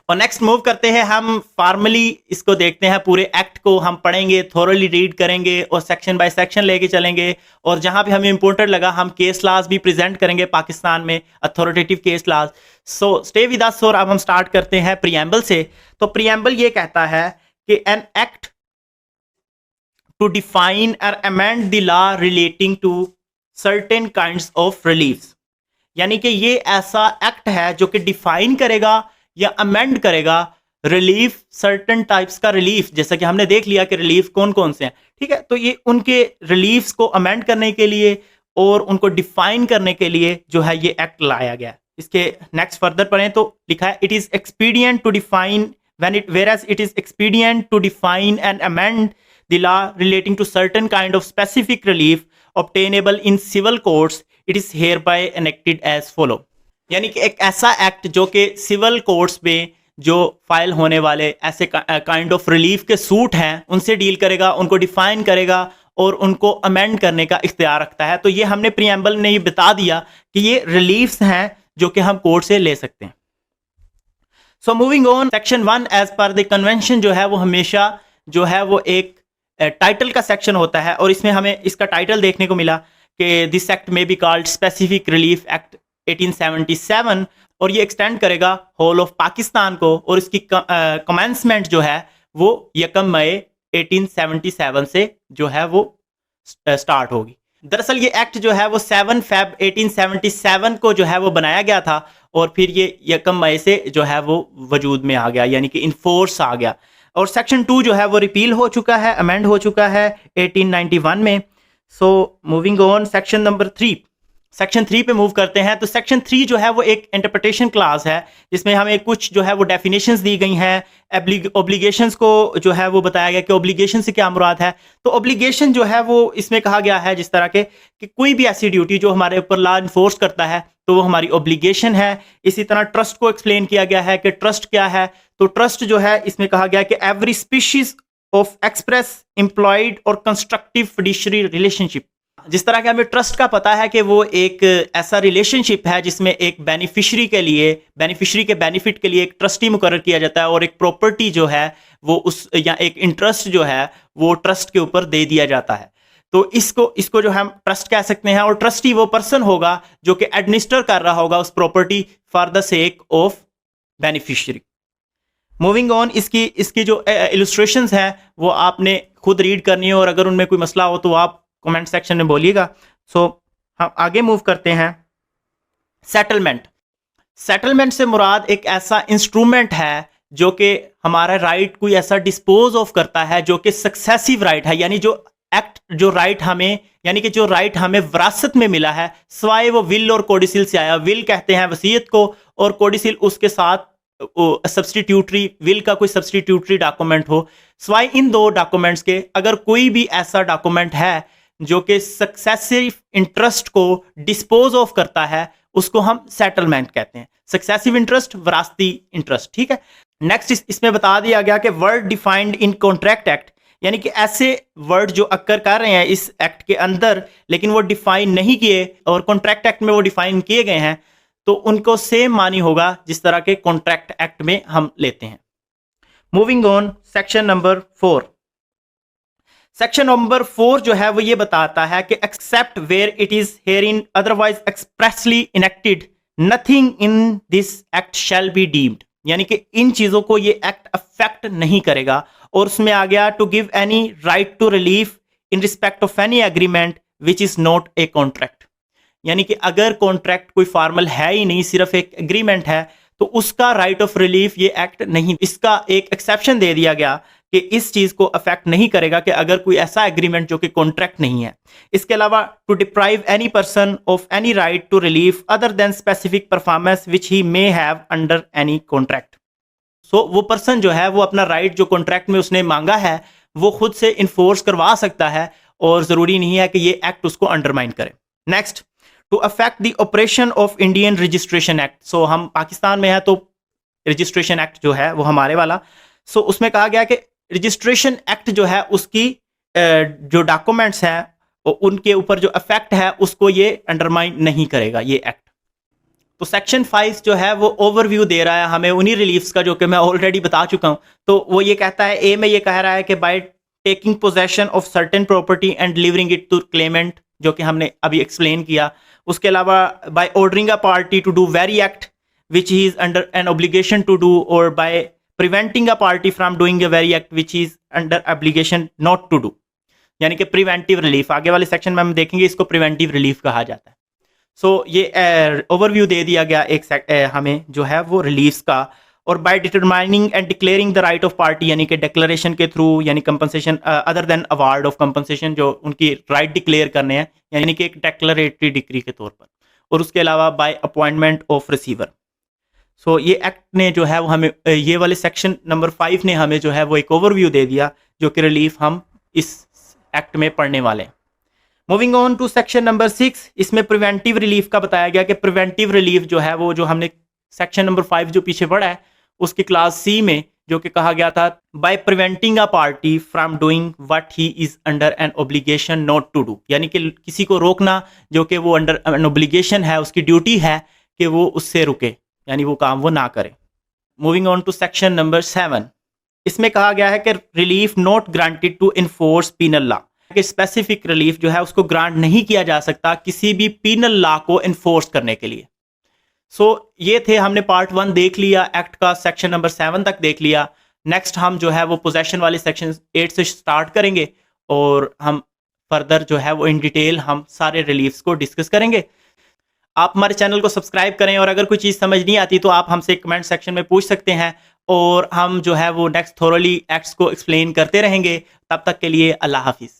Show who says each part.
Speaker 1: और next move करते हैं हम फॉर्मली इसको देखते हैं, पूरे एक्ट को हम पढ़ेंगे, थोरली रीड करेंगे और सेक्शन बाय सेक्शन लेके चलेंगे। और जहां भी हमें इंपॉर्टेंट लगा हम केस लॉज भी प्रेजेंट करेंगे पाकिस्तान में, authoritative case laws. So stay with us. और अब हम स्टार्ट करते हैं प्रीएम्बल से। तो प्रीएम्बल ये कहता है कि एन एक्ट टू डिफाइन और amend the law relating to certain kinds of reliefs, यानी कि ये ऐसा एक्ट है जो कि डिफाइन करेगा या अमेंड करेगा रिलीफ, सर्टन टाइप्स का रिलीफ। जैसा कि हमने देख लिया कि रिलीफ कौन कौन से हैं, ठीक है। तो ये उनके रिलीफ्स को अमेंड करने के लिए और उनको डिफाइन करने के लिए जो है ये एक्ट लाया गया। इसके नेक्स्ट फर्दर पढ़ें तो लिखा है it is expedient to define whereas it is expedient to define and amend the law relating to certain kind of specific relief obtainable in civil courts, it is hereby enacted as follow। यानी कि एक ऐसा act जो कि civil courts में जो file होने वाले ऐसे काइंड ऑफ रिलीफ के सूट हैं उनसे डील करेगा, उनको डिफाइन करेगा और उनको अमेंड करने का इख्तियार रखता है। तो ये हमने प्रीएम्बल ने ये बता दिया कि ये रिलीफ्स हैं जो कि हम कोर्ट से ले सकते हैं। So moving on, section 1 as per the convention जो है वो हमेशा जो है वो एक टाइटल का सेक्शन होता है और इसमें हमें इसका टाइटल देखने को मिला कि दिस एक्ट में be called specific relief act 1877 और ये एक्सटेंड करेगा होल ऑफ पाकिस्तान को और इसकी कमेंसमेंट जो है वो 1 मई 1877 से जो है वो स्टार्ट होगी। दरअसल ये एक्ट जो है वो 7 फेब 1877 को जो है वो बनाया गया था और फिर ये 1 मई से जो है वो वजूद में आ गया, यानी कि इन फोर्स आ गया। और सेक्शन 2 जो है वो रिपील हो चुका है, अमेंड हो चुका है 1891 में। सो moving on, section number 3, section 3 पे मूव करते हैं। तो सेक्शन 3 जो है वो एक इंटरप्रिटेशन क्लास है जिसमें हमें कुछ जो है वो डेफिनेशंस दी गई हैं। ऑब्लिगेशंस को जो है वो बताया गया कि ऑब्लिगेशन से क्या मुराद है। तो ऑब्लिगेशन जो है वो इसमें कहा गया है जिस तरह के कि कोई भी ऐसी ड्यूटी जो हमारे ऊपर लॉ इन्फोर्स करता है तो वो हमारी ऑब्लिगेशन है। इसी तरह ट्रस्ट को एक्सप्लेन किया गया है कि ट्रस्ट क्या है। तो ट्रस्ट जो है इसमें कहा गया कि every species of express employed और कंस्ट्रक्टिव फिडुशियरी रिलेशनशिप। जिस तरह के हमें ट्रस्ट का पता है कि वो एक ऐसा रिलेशनशिप है जिसमें एक बेनिफिशरी के बेनिफिट के लिए एक ट्रस्टी मुकर्रर किया जाता है और एक प्रॉपर्टी जो है वो उस या एक इंटरेस्ट जो है वो ट्रस्ट के ऊपर दे दिया जाता है। तो इसको जो हम ट्रस्ट कह सकते हैं और ट्रस्टी वो पर्सन होगा जो कि एडमिनिस्टर कर रहा होगा उस property for the sake of beneficiary. Moving on, इसकी जो इलस्ट्रेशंस हैं वो आपने खुद रीड करनी है और अगर उनमें कोई मसला हो तो आप कमेंट सेक्शन में बोलिएगा। सो हम आगे मूव करते हैं। सेटलमेंट से मुराद एक ऐसा इंस्ट्रूमेंट है जो कि हमारा राइट कोई ऐसा डिस्पोज ऑफ करता है जो कि सक्सेसिव राइट है, यानी जो राइट हमें विरासत में मिला है सवाए वो विल और कोडिसिल से आया। विल कहते हैं वसीयत को और कोडिसिल उसके साथ सब्सटीट्यूटरी, विल का कोई सब्सटीट्यूटरी डॉक्यूमेंट हो। सवाए इन दो डॉक्यूमेंट्स के अगर कोई भी ऐसा डॉक्यूमेंट है जो कि सक्सेसिव इंटरेस्ट को डिस्पोज ऑफ करता है उसको हम सेटलमेंट कहते हैं। सक्सेसिव इंटरेस्ट, विरासती इंटरेस्ट, ठीक है। नेक्स्ट इसमें बता दिया गया कि word defined in contract act, यानी कि ऐसे वर्ड जो अक्कर कर रहे हैं इस एक्ट के अंदर लेकिन वो डिफाइन नहीं किए और कॉन्ट्रैक्ट एक्ट में वो डिफाइन किए गए हैं तो उनको सेम मानी होगा जिस तरह के कॉन्ट्रैक्ट एक्ट में हम लेते हैं। Moving on, section number 4। Section number 4 जो है वो ये बताता है कि except where it is herein otherwise expressly enacted nothing in this act shall be deemed, यानी कि इन चीजों को ये एक्ट अफेक्ट नहीं करेगा। और उसमें आ गया to give any right to relief in respect of any agreement which is not a contract, यानी कि अगर कॉन्ट्रैक्ट कोई फॉर्मल है ही नहीं, सिर्फ एक एग्रीमेंट है, तो उसका राइट ऑफ रिलीफ ये एक्ट नहीं। इसका एक एक्सेप्शन दे दिया गया कि इस चीज को अफेक्ट नहीं करेगा कि अगर कोई ऐसा एग्रीमेंट जो कि कॉन्ट्रैक्ट नहीं है। इसके अलावा to deprive any person of any right to relief other than specific performance which he may have under any contract. So वो पर्सन जो है वो अपना राइट जो कॉन्ट्रैक्ट में उसने मांगा है वो खुद से इन्फोर्स करवा सकता है और जरूरी नहीं है कि ये एक्ट उसको अंडरमाइन करे। Next, to affect the operation of Indian registration act. So हम पाकिस्तान में है तो रजिस्ट्रेशन एक्ट जो है वो हमारे वाला, सो उसमें कहा गया कि रजिस्ट्रेशन एक्ट जो है उसकी जो डॉक्यूमेंट्स हैं उनके ऊपर जो इफेक्ट है उसको ये अंडरमाइन नहीं करेगा ये एक्ट। तो सेक्शन 5 जो है वो ओवरव्यू दे रहा है हमें उन्हीं रिलीफ्स का जो कि मैं ऑलरेडी बता चुका हूं। तो वो ये कहता है, ए में ये कह रहा है कि by taking possession of certain property and delivering it to claimant, जो कि हमने अभी एक्सप्लेन किया। उसके अलावा by ordering a party to do very act which he is under an obligation to do, और by preventing a party from doing a very act which is under obligation not to do, यानी कि preventive relief. आगे वाले section में हम देखेंगे इसको preventive relief कहा जाता है। सो ये ओवरव्यू दे दिया गया हमें जो है वो रिलीफ्स का। और by determining and declaring the right of party, यानी कि डिक्लेरेशन के थ्रू, यानी compensation other than award of compensation, जो उनकी राइट डिक्लेयर करने हैं, यानी कि एक डिक्लेरेटरी डिक्री के तौर पर। और उसके अलावा बाय अपॉइंटमेंट ऑफ रिसीवर। सो ये एक्ट ने जो है वो हमें ये वाले सेक्शन नंबर 5 ने हमें जो है वो एक ओवरव्यू दे दिया, जो कि रिलीफ हम इस एक्ट में पढ़ने वाले हैं। Moving on to section number 6, इसमें प्रिवेंटिव रिलीफ का बताया गया कि प्रिवेंटिव रिलीफ जो है वो जो हमने सेक्शन नंबर 5 जो पीछे पढ़ा है उसकी क्लास सी में जो कि कहा गया था, by preventing a party from doing what he is under an obligation not to do, यानी कि किसी को रोकना जो कि वो अंडर एन ऑब्लिगेशन है, उसकी ड्यूटी है कि वो उससे रुके, यानी वो काम वो ना करे। Moving on to section number 7, इसमें कहा गया है कि relief not granted to enforce penal law, कि स्पेसिफिक रिलीफ जो है उसको ग्रांट नहीं किया जा सकता किसी भी पीनल लॉ को इन्फोर्स करने के लिए। सो ये थे, हमने पार्ट 1 देख लिया एक्ट का, सेक्शन नंबर 7 तक देख लिया। नेक्स्ट हम जो है वो पोजेशन वाले सेक्शन 8 से स्टार्ट करेंगे और हम फर्दर जो है वो इन डिटेल हम सारे रिलीफ्स को डिस्कस करेंगे। आप हमारे चैनल को सब्सक्राइब करें, और अगर कोई चीज़ समझ नहीं आती तो आप हमसे कमेंट सेक्शन में पूछ सकते हैं, और हम जो है वो नेक्स्ट थोरली एक्ट्स को एक्सप्लेन करते रहेंगे। तब तक के लिए अल्लाह हाफिज़।